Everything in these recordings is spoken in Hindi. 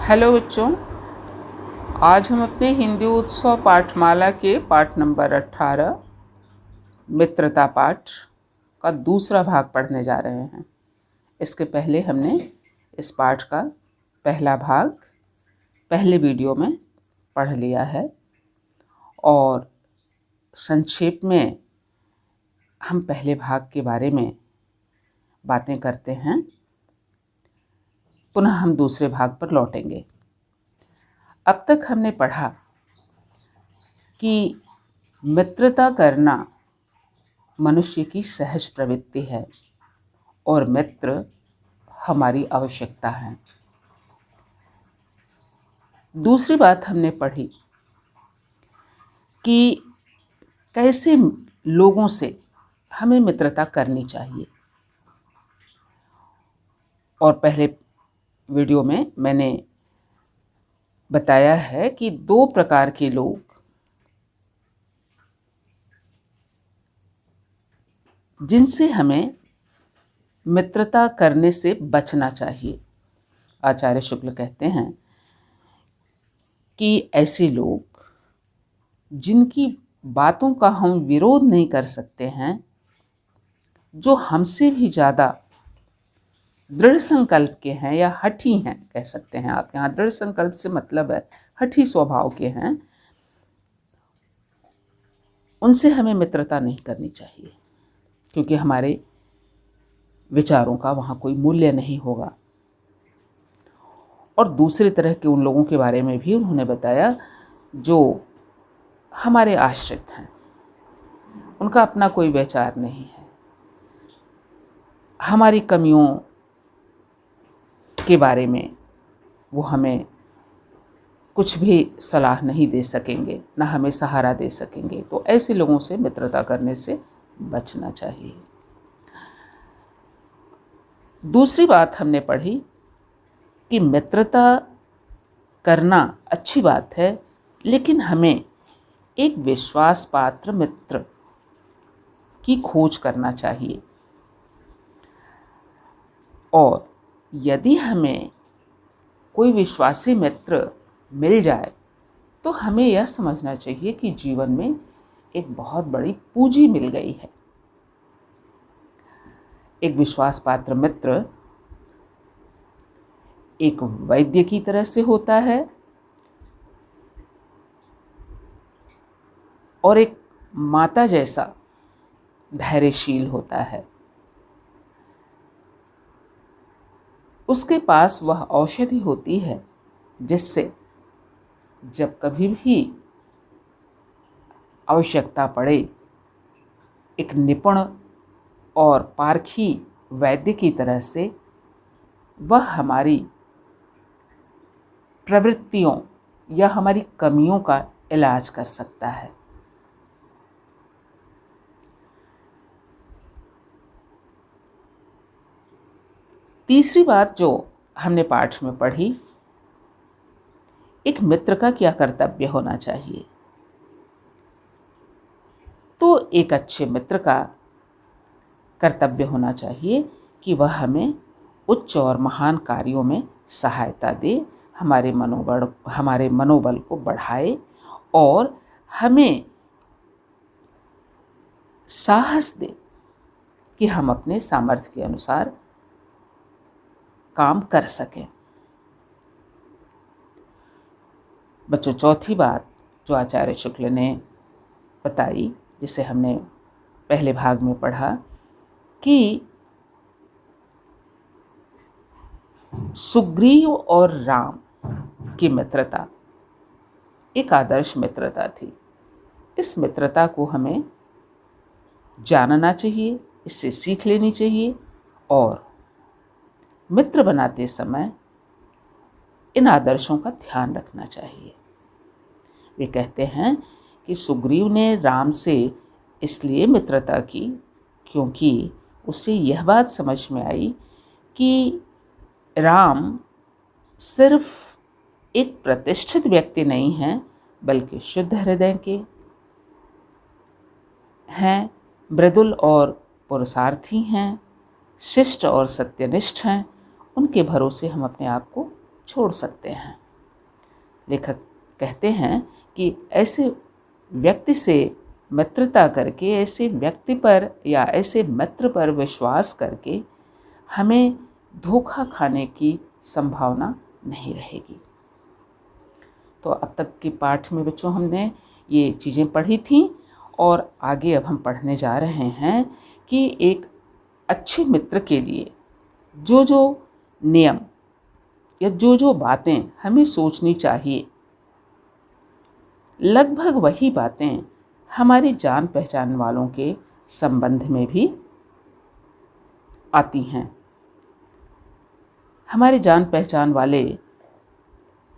हेलो बच्चों, आज हम अपने हिंदी उत्सव पाठमाला के पाठ नंबर 18 मित्रता पाठ का दूसरा भाग पढ़ने जा रहे हैं। इसके पहले हमने इस पाठ का पहला भाग पहले वीडियो में पढ़ लिया है और संक्षेप में हम पहले भाग के बारे में बातें करते हैं। पुनः हम दूसरे भाग पर लौटेंगे। अब तक हमने पढ़ा कि मित्रता करना मनुष्य की सहज प्रवृत्ति है और मित्र हमारी आवश्यकता है। दूसरी बात हमने पढ़ी कि कैसे लोगों से हमें मित्रता करनी चाहिए और पहले वीडियो में मैंने बताया है कि दो प्रकार के लोग जिनसे हमें मित्रता करने से बचना चाहिए। आचार्य शुक्ल कहते हैं कि ऐसे लोग जिनकी बातों का हम विरोध नहीं कर सकते हैं, जो हमसे भी ज़्यादा दृढ़ संकल्प के हैं या हठी हैं, कह सकते हैं आप। यहाँ दृढ़ संकल्प से मतलब है हठी स्वभाव के हैं, उनसे हमें मित्रता नहीं करनी चाहिए, क्योंकि हमारे विचारों का वहाँ कोई मूल्य नहीं होगा। और दूसरे तरह के उन लोगों के बारे में भी उन्होंने बताया जो हमारे आश्रित हैं, उनका अपना कोई विचार नहीं है, हमारी कमियों के बारे में वो हमें कुछ भी सलाह नहीं दे सकेंगे, ना हमें सहारा दे सकेंगे। तो ऐसे लोगों से मित्रता करने से बचना चाहिए। दूसरी बात हमने पढ़ी कि मित्रता करना अच्छी बात है, लेकिन हमें एक विश्वास पात्र मित्र की खोज करना चाहिए। और यदि हमें कोई विश्वासी मित्र मिल जाए तो हमें यह समझना चाहिए कि जीवन में एक बहुत बड़ी पूंजी मिल गई है। एक विश्वास पात्र मित्र एक वैद्य की तरह से होता है और एक माता जैसा धैर्यशील होता है। उसके पास वह औषधि होती है जिससे जब कभी भी आवश्यकता पड़े, एक निपुण और पारखी वैद्य की तरह से वह हमारी प्रवृत्तियों या हमारी कमियों का इलाज कर सकता है। तीसरी बात जो हमने पाठ में पढ़ी, एक मित्र का क्या कर्तव्य होना चाहिए। तो एक अच्छे मित्र का कर्तव्य होना चाहिए कि वह हमें उच्च और महान कार्यों में सहायता दे, हमारे मनोबल को बढ़ाए और हमें साहस दे कि हम अपने सामर्थ्य के अनुसार काम कर सकें। बच्चों, चौथी बात जो आचार्य शुक्ल ने बताई, जिसे हमने पहले भाग में पढ़ा, कि सुग्रीव और राम की मित्रता एक आदर्श मित्रता थी। इस मित्रता को हमें जानना चाहिए, इससे सीख लेनी चाहिए और मित्र बनाते समय इन आदर्शों का ध्यान रखना चाहिए। वे कहते हैं कि सुग्रीव ने राम से इसलिए मित्रता की क्योंकि उसे यह बात समझ में आई कि राम सिर्फ एक प्रतिष्ठित व्यक्ति नहीं हैं, बल्कि शुद्ध हृदय के हैं, मृदुल और पुरुषार्थी हैं, शिष्ट और सत्यनिष्ठ हैं। उनके भरोसे हम अपने आप को छोड़ सकते हैं। लेखक कहते हैं कि ऐसे व्यक्ति से मित्रता करके, ऐसे व्यक्ति पर या ऐसे मित्र पर विश्वास करके हमें धोखा खाने की संभावना नहीं रहेगी। तो अब तक के पाठ में बच्चों हमने ये चीज़ें पढ़ी थीं और आगे अब हम पढ़ने जा रहे हैं कि एक अच्छे मित्र के लिए जो जो नियम या जो जो बातें हमें सोचनी चाहिए, लगभग वही बातें हमारी जान पहचान वालों के संबंध में भी आती हैं। हमारे जान पहचान वाले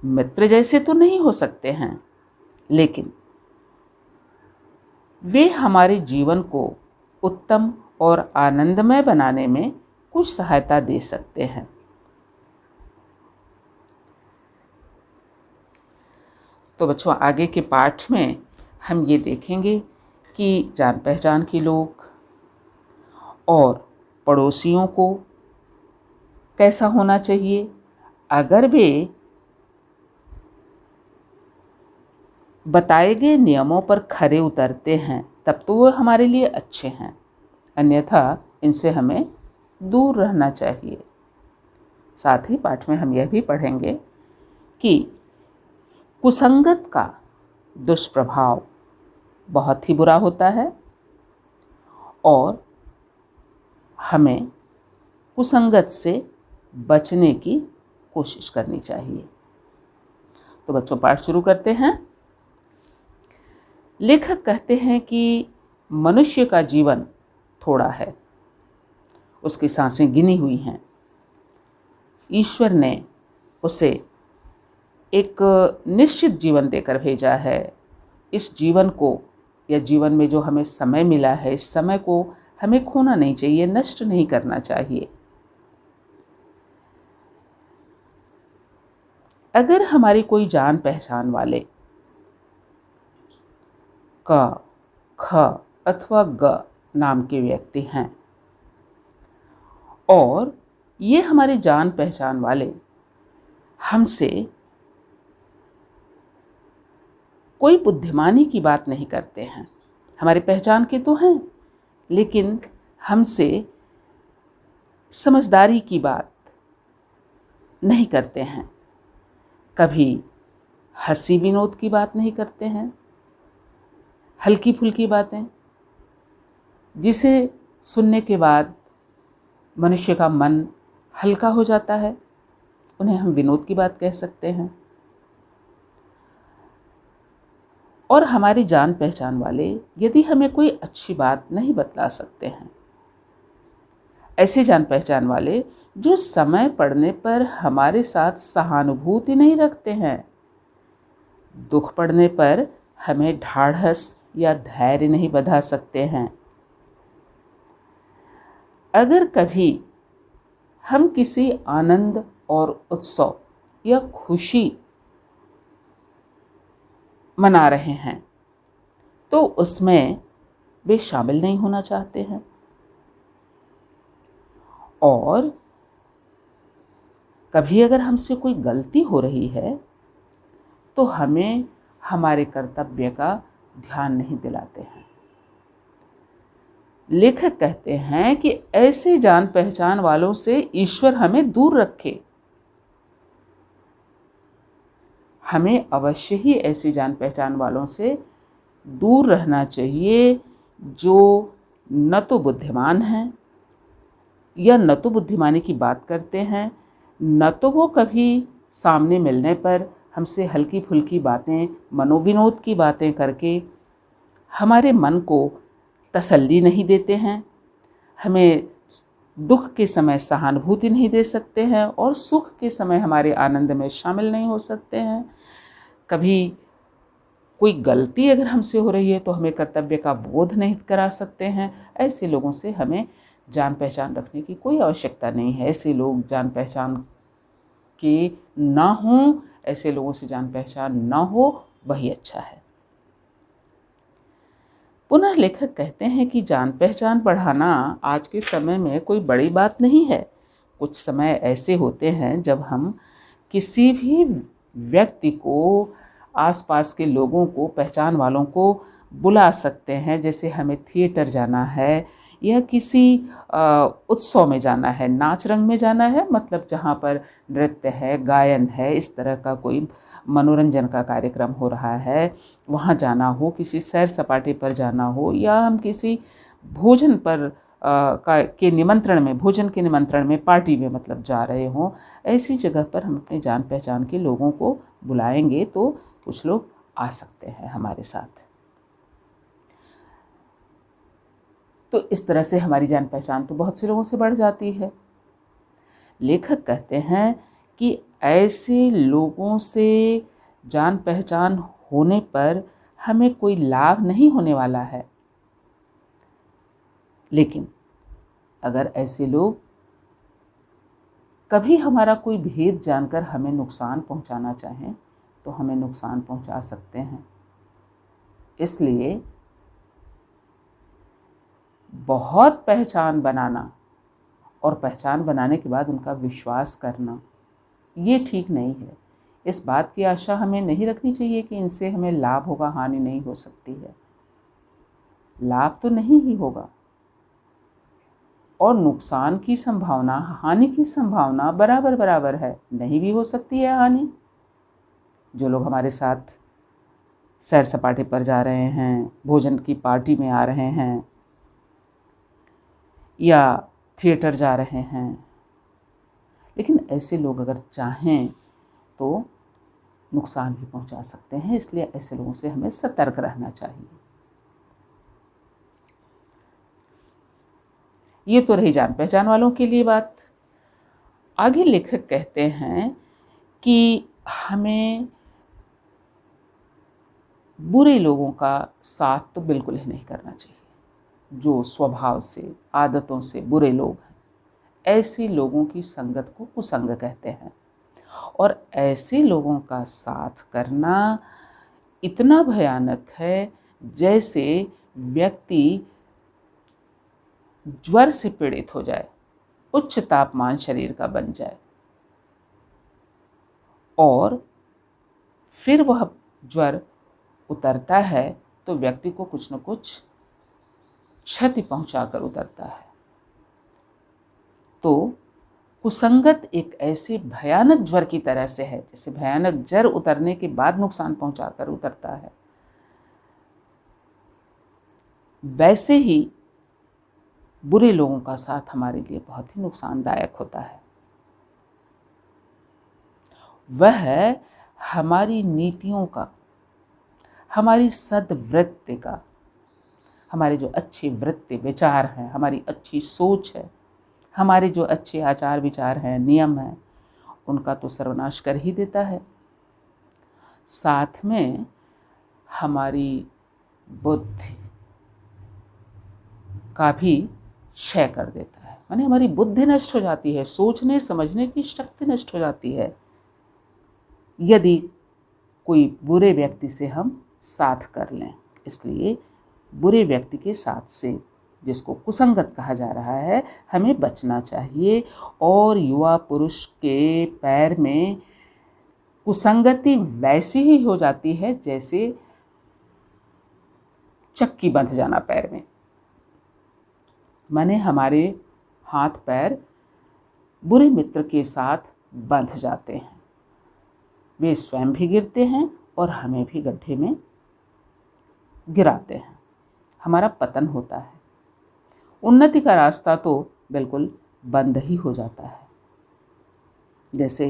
मित्र जैसे तो नहीं हो सकते हैं, लेकिन वे हमारे जीवन को उत्तम और आनंदमय बनाने में कुछ सहायता दे सकते हैं। तो बच्चों, आगे के पाठ में हम ये देखेंगे कि जान पहचान के लोग और पड़ोसियों को कैसा होना चाहिए। अगर वे बताए गए नियमों पर खरे उतरते हैं तब तो वो हमारे लिए अच्छे हैं, अन्यथा इनसे हमें दूर रहना चाहिए। साथ ही पाठ में हम यह भी पढ़ेंगे कि कुसंगत का दुष्प्रभाव बहुत ही बुरा होता है और हमें कुसंगत से बचने की कोशिश करनी चाहिए। तो बच्चों, पाठ शुरू करते हैं। लेखक कहते हैं कि मनुष्य का जीवन थोड़ा है, उसकी सांसें गिनी हुई हैं। ईश्वर ने उसे एक निश्चित जीवन देकर भेजा है। इस जीवन को या जीवन में जो हमें समय मिला है, इस समय को हमें खोना नहीं चाहिए, नष्ट नहीं करना चाहिए। अगर हमारी कोई जान पहचान वाले क, ख अथवा ग नाम के व्यक्ति हैं और ये हमारे जान पहचान वाले हमसे कोई बुद्धिमानी की बात नहीं करते हैं, हमारे पहचान के तो हैं लेकिन हमसे समझदारी की बात नहीं करते हैं, कभी हंसी विनोद की बात नहीं करते हैं, हल्की फुल्की बातें जिसे सुनने के बाद मनुष्य का मन हल्का हो जाता है, उन्हें हम विनोद की बात कह सकते हैं। और हमारी जान पहचान वाले यदि हमें कोई अच्छी बात नहीं बतला सकते हैं, ऐसे जान पहचान वाले जो समय पड़ने पर हमारे साथ सहानुभूति नहीं रखते हैं, दुख पड़ने पर हमें ढाढ़स या धैर्य नहीं बंधा सकते हैं। अगर कभी हम किसी आनंद और उत्सव या खुशी मना रहे हैं तो उसमें वे शामिल नहीं होना चाहते हैं, और कभी अगर हमसे कोई गलती हो रही है तो हमें हमारे कर्तव्य का ध्यान नहीं दिलाते हैं। लेखक कहते हैं कि ऐसे जान पहचान वालों से ईश्वर हमें दूर रखे। हमें अवश्य ही ऐसी जान पहचान वालों से दूर रहना चाहिए जो न तो बुद्धिमान हैं या न तो बुद्धिमानी की बात करते हैं, न तो वो कभी सामने मिलने पर हमसे हल्की फुल्की बातें, मनोविनोद की बातें करके हमारे मन को तसल्ली नहीं देते हैं, हमें दुख के समय सहानुभूति नहीं दे सकते हैं और सुख के समय हमारे आनंद में शामिल नहीं हो सकते हैं। कभी कोई गलती अगर हमसे हो रही है तो हमें कर्तव्य का बोध नहीं करा सकते हैं। ऐसे लोगों से हमें जान पहचान रखने की कोई आवश्यकता नहीं है। ऐसे लोग जान पहचान के ना हों, ऐसे लोगों से जान पहचान ना हो, वही अच्छा है। पुनः लेखक कहते हैं कि जान पहचान बढ़ाना आज के समय में कोई बड़ी बात नहीं है। कुछ समय ऐसे होते हैं जब हम किसी भी व्यक्ति को, आसपास के लोगों को, पहचान वालों को बुला सकते हैं। जैसे हमें थिएटर जाना है या किसी उत्सव में जाना है, नाच रंग में जाना है, मतलब जहाँ पर नृत्य है, गायन है, इस तरह का कोई मनोरंजन का कार्यक्रम हो रहा है, वहाँ जाना हो, किसी सैर सपाटे पर जाना हो, या हम किसी भोजन पर के निमंत्रण में, भोजन के निमंत्रण में, पार्टी में मतलब जा रहे हों, ऐसी जगह पर हम अपने जान पहचान के लोगों को बुलाएंगे तो कुछ लोग आ सकते हैं हमारे साथ। तो इस तरह से हमारी जान पहचान तो बहुत से लोगों से बढ़ जाती है। लेखक कहते हैं कि ऐसे लोगों से जान पहचान होने पर हमें कोई लाभ नहीं होने वाला है, लेकिन अगर ऐसे लोग कभी हमारा कोई भेद जानकर हमें नुकसान पहुंचाना चाहें तो हमें नुकसान पहुंचा सकते हैं। इसलिए बहुत पहचान बनाना और पहचान बनाने के बाद उनका विश्वास करना, ये ठीक नहीं है। इस बात की आशा हमें नहीं रखनी चाहिए कि इनसे हमें लाभ होगा, हानि नहीं हो सकती है। लाभ तो नहीं ही होगा और नुकसान की संभावना, हानि की संभावना बराबर बराबर है, नहीं भी हो सकती है हानि। जो लोग हमारे साथ सैर सपाटे पर जा रहे हैं, भोजन की पार्टी में आ रहे हैं या थिएटर जा रहे हैं, लेकिन ऐसे लोग अगर चाहें तो नुकसान भी पहुंचा सकते हैं। इसलिए ऐसे लोगों से हमें सतर्क रहना चाहिए। ये तो रही जान पहचान वालों के लिए बात। आगे लेखक कहते हैं कि हमें बुरे लोगों का साथ तो बिल्कुल ही नहीं करना चाहिए। जो स्वभाव से, आदतों से बुरे लोग हैं, ऐसे लोगों की संगत को कुसंग कहते हैं। और ऐसे लोगों का साथ करना इतना भयानक है जैसे व्यक्ति ज्वर से पीड़ित हो जाए, उच्च तापमान शरीर का बन जाए और फिर वह ज्वर उतरता है तो व्यक्ति को कुछ न कुछ क्षति पहुंचाकर उतरता है। तो कुसंगत एक ऐसे भयानक ज्वर की तरह से है, जैसे भयानक ज्वर उतरने के बाद नुकसान पहुंचाकर उतरता है, वैसे ही बुरे लोगों का साथ हमारे लिए बहुत ही नुकसानदायक होता है। वह हमारी नीतियों का, हमारी सद्वृत्ति का, हमारे जो अच्छे वृत्ति विचार हैं, हमारी अच्छी सोच है, हमारे जो अच्छे आचार विचार हैं, नियम हैं, उनका तो सर्वनाश कर ही देता है। साथ में हमारी बुद्धि का भी क्षय कर देता है। माने हमारी बुद्धि नष्ट हो जाती है, सोचने समझने की शक्ति नष्ट हो जाती है यदि कोई बुरे व्यक्ति से हम साथ कर लें। इसलिए बुरे व्यक्ति के साथ से, जिसको कुसंगत कहा जा रहा है, हमें बचना चाहिए। और युवा पुरुष के पैर में कुसंगति वैसी ही हो जाती है जैसे चक्की बंध जाना पैर में। माने हमारे हाथ पैर बुरे मित्र के साथ बंध जाते हैं, वे स्वयं भी गिरते हैं और हमें भी गड्ढे में गिराते हैं, हमारा पतन होता है। उन्नति का रास्ता तो बिल्कुल बंद ही हो जाता है। जैसे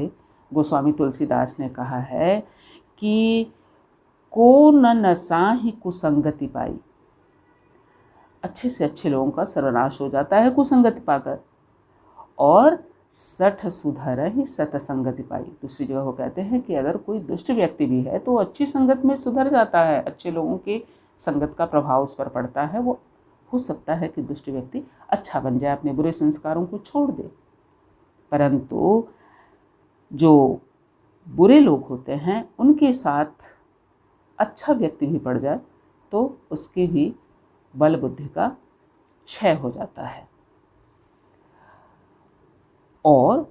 गोस्वामी तुलसीदास ने कहा है कि को न नसाहि कुसंगति पाई। अच्छे से अच्छे लोगों का सर्वनाश हो जाता है कुसंगति पाकर। और सठ सुधर ही सतसंगति पाई। दूसरी जगह वो कहते हैं कि अगर कोई दुष्ट व्यक्ति भी है तो अच्छी संगत में सुधर जाता है, अच्छे लोगों की संगत का प्रभाव उस पर पड़ता है, वो हो सकता है कि दुष्ट व्यक्ति अच्छा बन जाए, अपने बुरे संस्कारों को छोड़ दे। परंतु जो बुरे लोग होते हैं उनके साथ अच्छा व्यक्ति भी पड़ जाए तो उसके भी बल बुद्धि का क्षय हो जाता है। और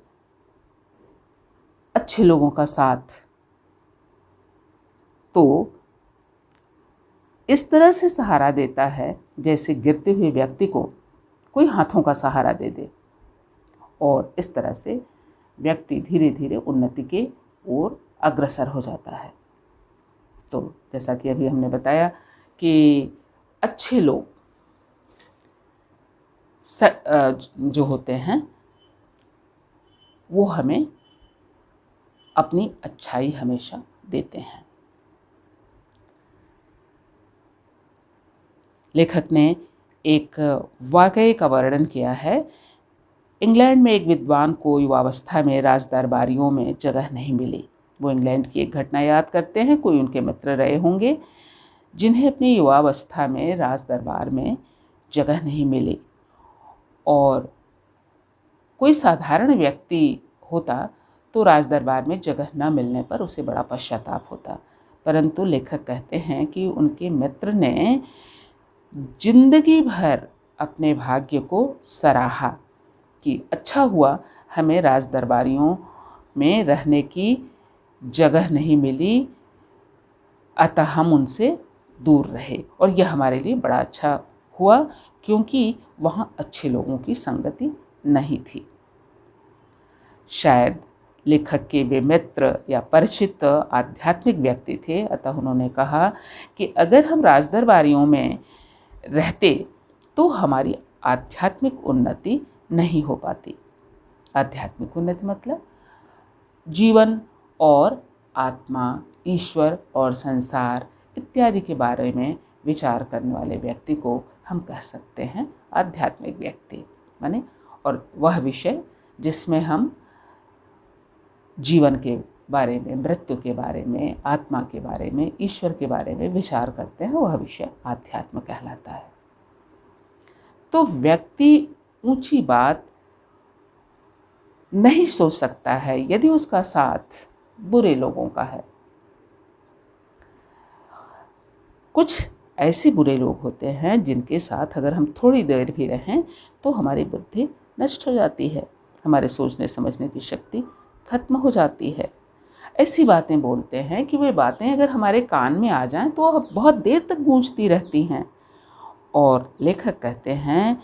अच्छे लोगों का साथ, तो इस तरह से सहारा देता है जैसे गिरते हुए व्यक्ति को कोई हाथों का सहारा दे दे, और इस तरह से व्यक्ति धीरे धीरे उन्नति के ओर अग्रसर हो जाता है। तो जैसा कि अभी हमने बताया कि अच्छे लोग जो होते हैं वो हमें अपनी अच्छाई हमेशा देते हैं। लेखक ने एक वाकये का वर्णन किया है। इंग्लैंड में एक विद्वान को युवावस्था में राज दरबारियों में जगह नहीं मिली। वो इंग्लैंड की एक घटना याद करते हैं। कोई उनके मित्र रहे होंगे जिन्हें अपनी युवावस्था में राज दरबार में जगह नहीं मिली, और कोई साधारण व्यक्ति होता तो राज दरबार में जगह न मिलने पर उसे बड़ा पश्चाताप होता। परंतु लेखक कहते हैं कि उनके मित्र ने जिंदगी भर अपने भाग्य को सराहा कि अच्छा हुआ हमें राज दरबारियों में रहने की जगह नहीं मिली, अतः हम उनसे दूर रहे, और यह हमारे लिए बड़ा अच्छा हुआ क्योंकि वहाँ अच्छे लोगों की संगति नहीं थी। शायद लेखक के वे मित्र या परिचित आध्यात्मिक व्यक्ति थे, अतः उन्होंने कहा कि अगर हम राजदरबारियों में रहते तो हमारी आध्यात्मिक उन्नति नहीं हो पाती। आध्यात्मिक उन्नति मतलब जीवन और आत्मा, ईश्वर और संसार इत्यादि के बारे में विचार करने वाले व्यक्ति को हम कह सकते हैं आध्यात्मिक व्यक्ति माने, और वह विषय जिसमें हम जीवन के बारे में, मृत्यु के बारे में, आत्मा के बारे में, ईश्वर के बारे में विचार करते हैं, वह विषय आध्यात्म कहलाता है। तो व्यक्ति ऊंची बात नहीं सोच सकता है यदि उसका साथ बुरे लोगों का है। कुछ ऐसे बुरे लोग होते हैं जिनके साथ अगर हम थोड़ी देर भी रहें तो हमारी बुद्धि नष्ट हो जाती है, हमारे सोचने समझने की शक्ति खत्म हो जाती है। ऐसी बातें बोलते हैं कि वे बातें अगर हमारे कान में आ जाएं तो बहुत देर तक गूंजती रहती हैं। और लेखक कहते हैं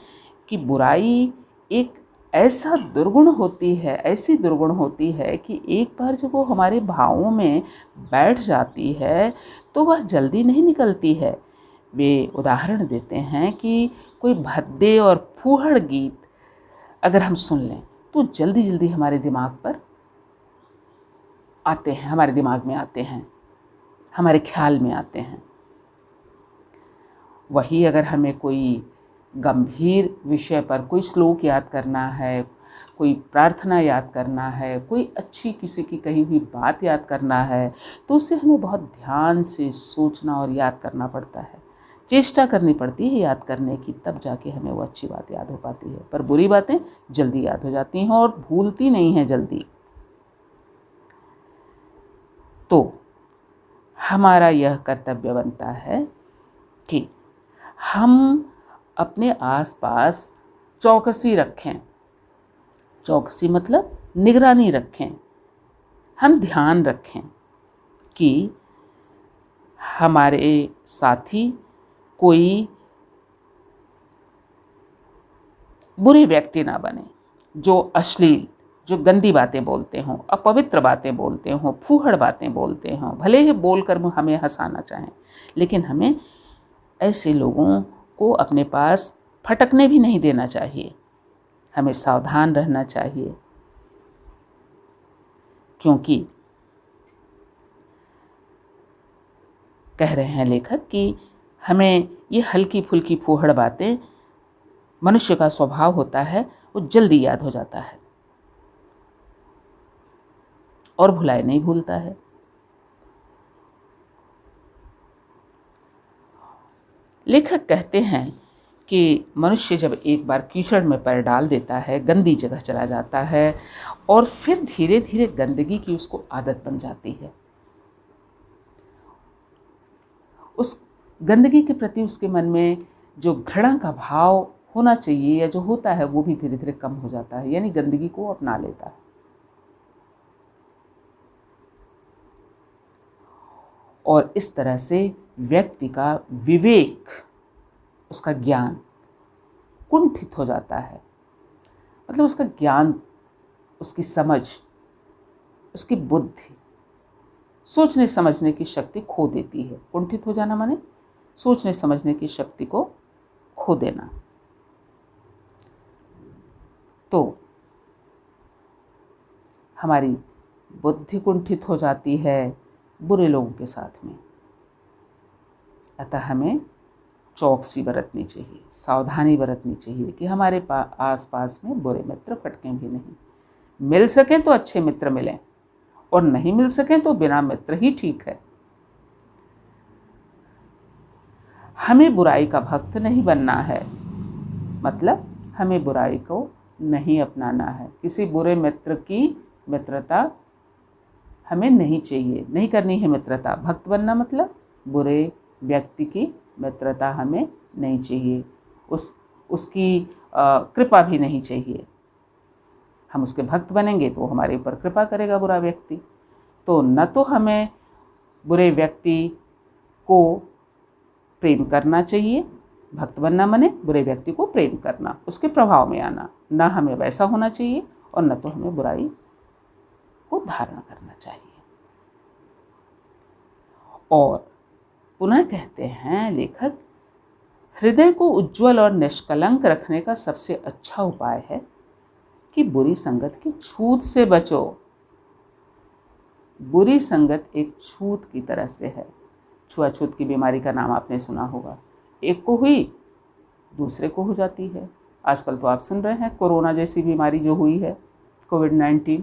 कि बुराई एक ऐसा दुर्गुण होती है, ऐसी दुर्गुण होती है कि एक बार जब वो हमारे भावों में बैठ जाती है तो वह जल्दी नहीं निकलती है। वे उदाहरण देते हैं कि कोई भद्दे और फूहड़ गीत अगर हम सुन लें तो जल्दी जल्दी हमारे दिमाग पर आते हैं, हमारे दिमाग में आते हैं, हमारे ख्याल में आते हैं। वही अगर हमें कोई गंभीर विषय पर कोई श्लोक याद करना है, कोई प्रार्थना याद करना है, कोई अच्छी किसी की कही हुई बात याद करना है, तो उससे हमें बहुत ध्यान से सोचना और याद करना पड़ता है, चेष्टा करनी पड़ती है याद करने की, तब जाके हमें वो अच्छी बात याद हो पाती है। पर बुरी बातें जल्दी याद हो जाती हैं और भूलती नहीं हैं जल्दी। तो हमारा यह कर्तव्य बनता है कि हम अपने आसपास चौकसी रखें। चौकसी मतलब निगरानी रखें। हम ध्यान रखें कि हमारे साथी कोई बुरे व्यक्ति ना बने, जो अश्लील, जो गंदी बातें बोलते हों, अपवित्र बातें बोलते हों, फूहड़ बातें बोलते हों। भले ही बोलकर हमें हंसाना चाहें, लेकिन हमें ऐसे लोगों को अपने पास फटकने भी नहीं देना चाहिए। हमें सावधान रहना चाहिए, क्योंकि कह रहे हैं लेखक कि हमें ये हल्की फुल्की फूहड़ बातें, मनुष्य का स्वभाव होता है वो जल्दी याद हो जाता है और भुलाए नहीं भूलता है। लेखक कहते हैं कि मनुष्य जब एक बार कीचड़ में पैर डाल देता है, गंदी जगह चला जाता है, और फिर धीरे धीरे गंदगी की उसको आदत बन जाती है। उस गंदगी के प्रति उसके मन में जो घृणा का भाव होना चाहिए या जो होता है वो भी धीरे धीरे कम हो जाता है, यानी गंदगी को अपना लेता है। और इस तरह से व्यक्ति का विवेक, उसका ज्ञान कुंठित हो जाता है। मतलब उसका ज्ञान, उसकी समझ, उसकी बुद्धि, सोचने समझने की शक्ति खो देती है। कुंठित हो जाना माने सोचने समझने की शक्ति को खो देना। तो हमारी बुद्धि कुंठित हो जाती है बुरे लोगों के साथ में। अतः हमें चौकसी बरतनी चाहिए, सावधानी बरतनी चाहिए कि हमारे आसपास में बुरे मित्र फटकें भी नहीं। मिल सकें तो अच्छे मित्र मिलें, और नहीं मिल सकें तो बिना मित्र ही ठीक है। हमें बुराई का भक्त नहीं बनना है, मतलब हमें बुराई को नहीं अपनाना है। किसी बुरे मित्र की मित्रता हमें नहीं चाहिए, नहीं करनी है मित्रता। भक्त बनना मतलब बुरे व्यक्ति की मित्रता हमें नहीं चाहिए, उसकी कृपा भी नहीं चाहिए। हम उसके भक्त बनेंगे तो हमारे ऊपर कृपा करेगा बुरा व्यक्ति। तो न तो हमें बुरे व्यक्ति को प्रेम करना चाहिए, भक्त बनना माने बुरे व्यक्ति को प्रेम करना, उसके प्रभाव में आना, न हमें वैसा होना चाहिए, और न तो हमें बुराई को धारण करना चाहिए। और पुनः कहते हैं लेखक, हृदय को उज्ज्वल और निष्कलंक रखने का सबसे अच्छा उपाय है कि बुरी संगत की छूत से बचो। बुरी संगत एक छूत की तरह से है। छुआछूत की बीमारी का नाम आपने सुना होगा। एक को हुई दूसरे को हो जाती है। आजकल तो आप सुन रहे हैं कोरोना जैसी बीमारी जो हुई है, कोविड-19,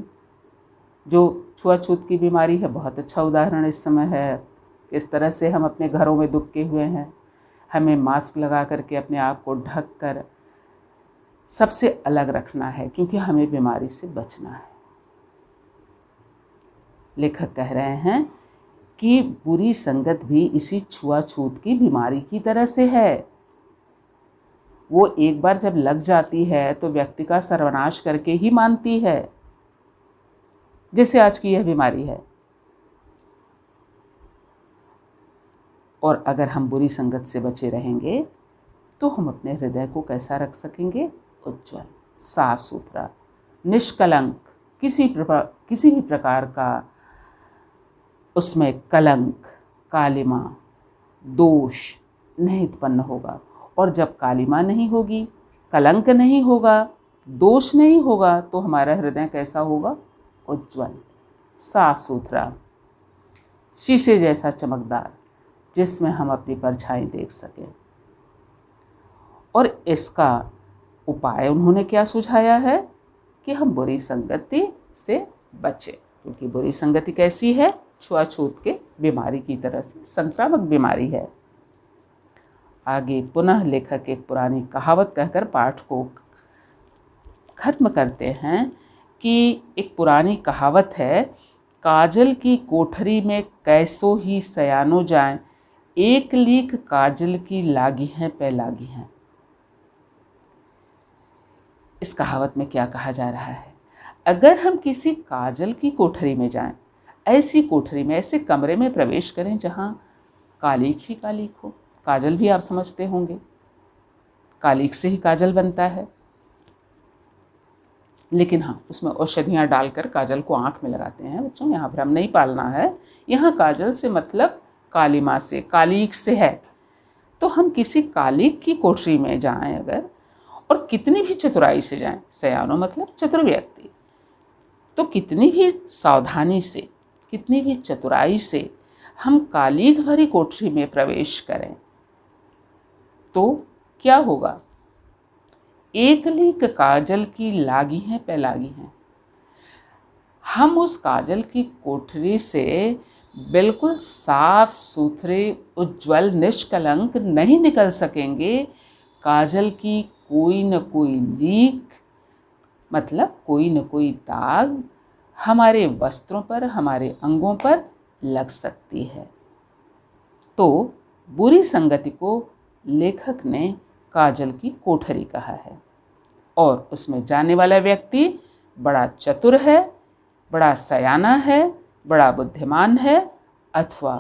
जो छुआछूत की बीमारी है, बहुत अच्छा उदाहरण इस समय है। किस तरह से हम अपने घरों में दुबके हुए हैं। हमें मास्क लगा करके अपने आप को ढक कर सबसे अलग रखना है, क्योंकि हमें बीमारी से बचना है। लेखक कह रहे हैं कि बुरी संगत भी इसी छुआछूत की बीमारी की तरह से है। वो एक बार जब लग जाती है तो व्यक्ति का सर्वनाश करके ही मानती है, जैसे आज की यह बीमारी है। और अगर हम बुरी संगत से बचे रहेंगे तो हम अपने हृदय को कैसा रख सकेंगे? उज्ज्वल, साफ सुथरा, निष्कलंक, किसी भी प्रकार का उसमें कलंक, कालिमा, दोष नहीं उत्पन्न होगा। और जब कालिमा नहीं होगी, कलंक नहीं होगा, दोष नहीं होगा, तो हमारा हृदय कैसा होगा? उज्ज्वल, साफ सुथरा, शीशे जैसा चमकदार, जिसमें हम अपनी परछाई देख सकें। और इसका उपाय उन्होंने क्या सुझाया है कि हम बुरी संगति से बचें, क्योंकि बुरी संगति कैसी है? छुआछूत के बीमारी की तरह से संक्रामक बीमारी है। आगे पुनः लेखक एक पुरानी कहावत कहकर पाठ को खत्म करते हैं कि एक पुरानी कहावत है, काजल की कोठरी में कैसो ही सयानो जाए, एक लीक काजल की लागी हैं पे लागी हैं। इस कहावत में क्या कहा जा रहा है? अगर हम किसी काजल की कोठरी में जाएं, ऐसी कोठरी में, ऐसे कमरे में प्रवेश करें जहां कालिक ही कालिक हो, काजल भी आप समझते होंगे, कालिक से ही काजल बनता है, लेकिन हाँ, उसमें औषधियाँ डालकर काजल को आँख में लगाते हैं। बच्चों, यहाँ भ्रम नहीं पालना है। यहाँ काजल से मतलब कालिमा से, कालिक से है। तो हम किसी कालिक की कोठरी में जाएं अगर, और कितनी भी चतुराई से जाएं, सयानो मतलब चतुर व्यक्ति, तो कितनी भी सावधानी से, कितनी भी चतुराई से हम कालिक भरी कोठरी में प्रवेश करें, तो क्या होगा? एक लीक काजल की लागी हैं पे लागी हैं। हम उस काजल की कोठरी से बिल्कुल साफ सुथरे, उज्ज्वल, निष्कलंक नहीं निकल सकेंगे। काजल की कोई न कोई लीक, मतलब कोई न कोई दाग हमारे वस्त्रों पर, हमारे अंगों पर लग सकती है। तो बुरी संगति को लेखक ने काजल की कोठरी कहा है, और उसमें जाने वाला व्यक्ति बड़ा चतुर है, बड़ा सयाना है, बड़ा बुद्धिमान है, अथवा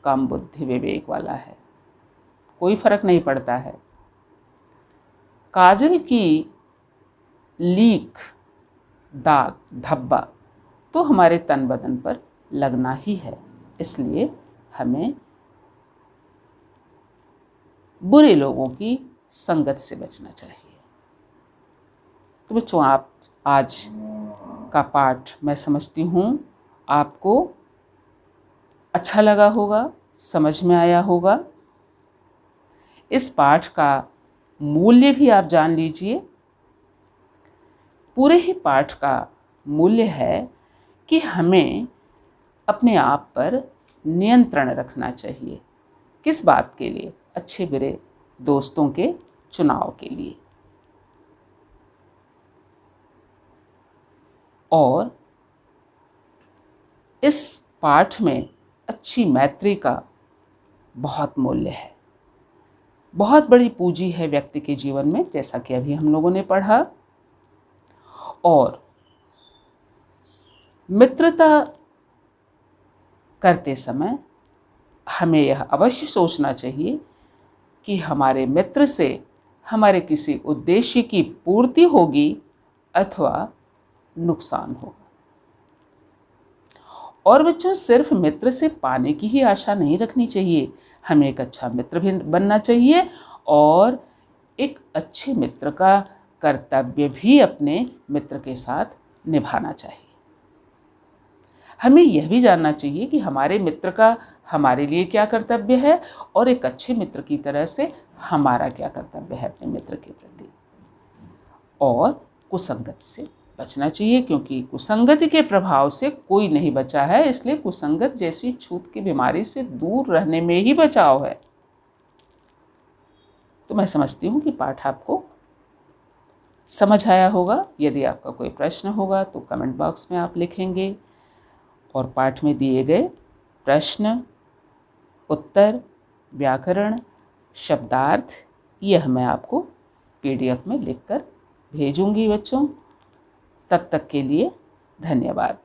कम बुद्धि विवेक वाला है, कोई फर्क नहीं पड़ता है। काजल की लीक, दाग, धब्बा तो हमारे तन बदन पर लगना ही है, इसलिए हमें बुरे लोगों की संगत से बचना चाहिए। तो बच्चों, आप आज का पाठ मैं समझती हूँ आपको अच्छा लगा होगा, समझ में आया होगा। इस पाठ का मूल्य भी आप जान लीजिए। पूरे ही पाठ का मूल्य है कि हमें अपने आप पर नियंत्रण रखना चाहिए। किस बात के लिए? अच्छे बुरे दोस्तों के चुनाव के लिए। और इस पाठ में अच्छी मैत्री का बहुत मूल्य है, बहुत बड़ी पूंजी है व्यक्ति के जीवन में, जैसा कि अभी हम लोगों ने पढ़ा। और मित्रता करते समय हमें यह अवश्य सोचना चाहिए कि हमारे मित्र से हमारे किसी उद्देश्य की पूर्ति होगी अथवा नुकसान होगा। और बच्चों, सिर्फ मित्र से पाने की ही आशा नहीं रखनी चाहिए, हमें एक अच्छा मित्र भी बनना चाहिए और एक अच्छे मित्र का कर्तव्य भी अपने मित्र के साथ निभाना चाहिए। हमें यह भी जानना चाहिए कि हमारे मित्र का हमारे लिए क्या कर्तव्य है और एक अच्छे मित्र की तरह से हमारा क्या कर्तव्य है अपने मित्र के प्रति। और कुसंगत से बचना चाहिए, क्योंकि कुसंगति के प्रभाव से कोई नहीं बचा है, इसलिए कुसंगत जैसी छूत की बीमारी से दूर रहने में ही बचाव है। तो मैं समझती हूँ कि पाठ आपको समझ आया होगा। यदि आपका कोई प्रश्न होगा तो कमेंट बॉक्स में आप लिखेंगे और पाठ में दिए गए प्रश्न, उत्तर, व्याकरण, शब्दार्थ यह मैं आपको PDF में लिखकर भेजूंगी बच्चों। तब तक के लिए धन्यवाद।